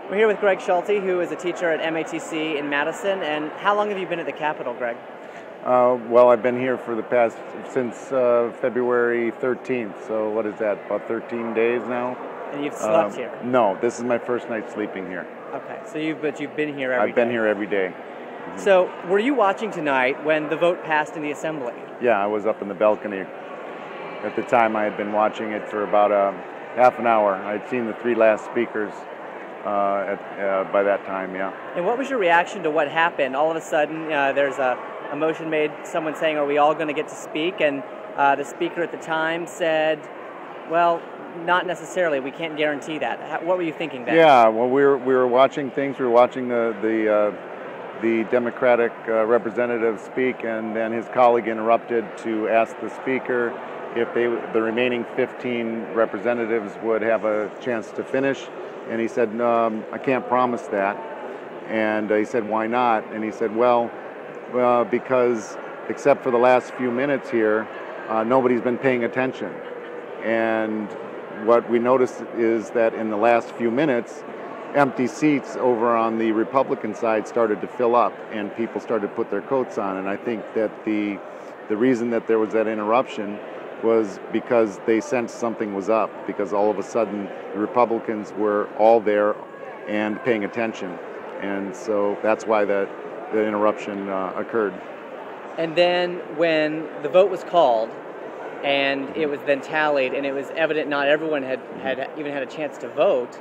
We're here with Greg Schulte, who is a teacher at MATC in Madison. And how long have you been at the Capitol, Greg? Well, I've been here for the past, since February 13th, so what is that, about 13 days now? And you've slept here? No, this is my first night sleeping here. Okay, so you've been here every day? I've been here every day. Mm-hmm. So, were you watching tonight when the vote passed in the Assembly? Yeah, I was up in the balcony. At the time, I had been watching it for about half an hour. I'd seen the three last speakers by that time, yeah. And what was your reaction to what happened? All of a sudden, there's a motion made, someone saying, are we all going to get to speak? And the speaker at the time said, well, not necessarily. We can't guarantee that. What were you thinking then? Yeah, well, we were watching things. We were watching the Democratic representative speak, and then his colleague interrupted to ask the speaker if the remaining 15 representatives would have a chance to finish. And he said, no, I can't promise that. And he said, why not? And he said, well, because except for the last few minutes here, nobody's been paying attention. And what we noticed is that in the last few minutes, empty seats over on the Republican side started to fill up, and people started to put their coats on. And I think that the reason that there was that interruption was because they sensed something was up, because all of a sudden the Republicans were all there and paying attention. And so that's why the interruption occurred. And then when the vote was called and it was then tallied, and it was evident not everyone had even had a chance to vote,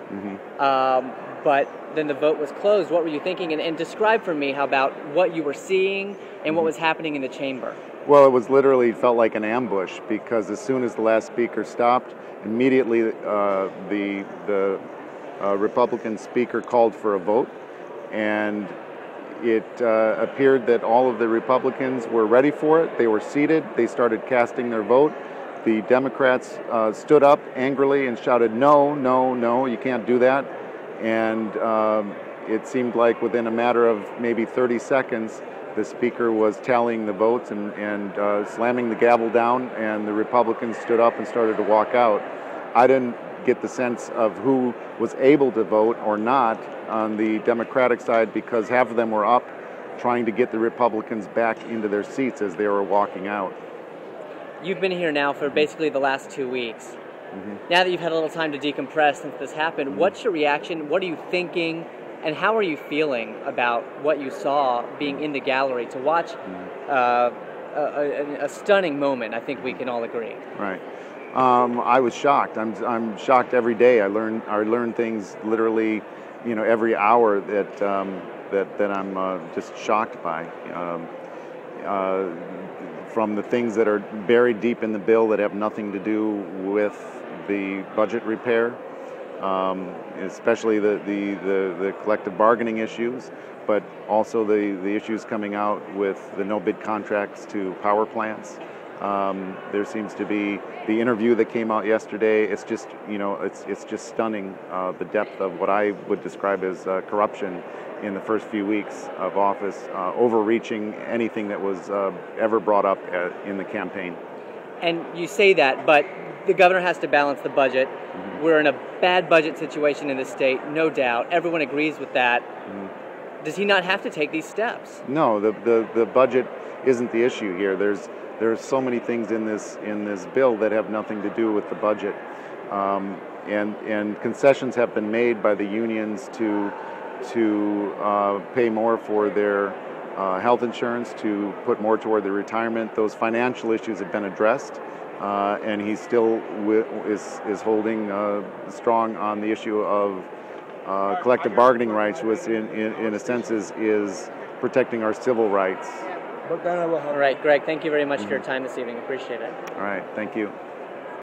but then the vote was closed, what were you thinking? And describe for me how about what you were seeing and what was happening in the chamber. Well, it was literally felt like an ambush, because as soon as the last speaker stopped, immediately the Republican speaker called for a vote, and it appeared that all of the Republicans were ready for it. They were seated. They started casting their vote. The Democrats stood up angrily and shouted, no, no, no, you can't do that. And it seemed like within a matter of maybe 30 seconds, the speaker was tallying the votes and slamming the gavel down, and the Republicans stood up and started to walk out. I didn't get the sense of who was able to vote or not on the Democratic side, because half of them were up trying to get the Republicans back into their seats as they were walking out. You've been here now for basically the last 2 weeks. Now that you've had a little time to decompress since this happened, what's your reaction? What are you thinking? And how are you feeling about what you saw being in the gallery to watch a stunning moment? I think we can all agree. Right. I was shocked. I'm shocked every day. I learn things literally, every hour that I'm just shocked by. From the things that are buried deep in the bill that have nothing to do with the budget repair, especially the collective bargaining issues, but also the issues coming out with the no-bid contracts to power plants. There seems to be the interview that came out yesterday. It's just, it's just stunning, the depth of what I would describe as corruption in the first few weeks of office, overreaching anything that was ever brought up in the campaign. And you say that, but the governor has to balance the budget. We're in a bad budget situation in the state, no doubt. Everyone agrees with that. Does he not have to take these steps? No, the budget isn't the issue here. There's so many things in this bill that have nothing to do with the budget, and concessions have been made by the unions to pay more for their health insurance, to put more toward their retirement. Those financial issues have been addressed, and he still is holding strong on the issue of collective bargaining rights, which in a sense is protecting our civil rights. All right, Greg, thank you very much for your time this evening. Appreciate it. All right, thank you.